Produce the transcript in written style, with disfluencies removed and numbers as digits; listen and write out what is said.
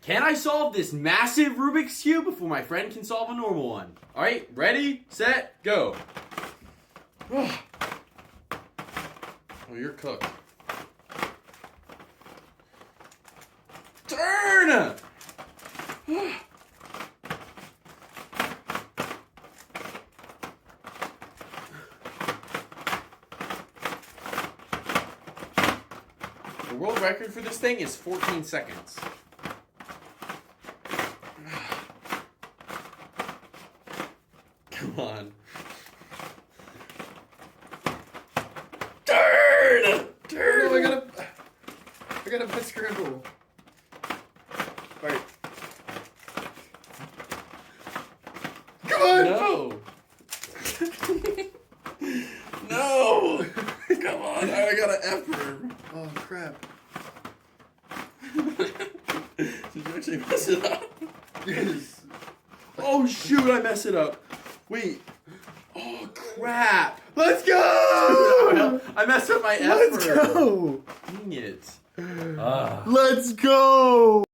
Can I solve this massive Rubik's Cube before my friend can solve a normal one? Alright, ready, set, go. Oh, you're cooked. Turn! The world record for this thing is 14 seconds. Come on. Turn! Turn! Oh, I gotta put scramble. Alright. Come on! No! No! Come on, I got an F verb. Oh crap. Did you actually mess it up? Yes. Oh shoot, I messed it up. Wait. Oh crap. Let's go! I messed up my F Let's verb. go! Dang it. Let's go!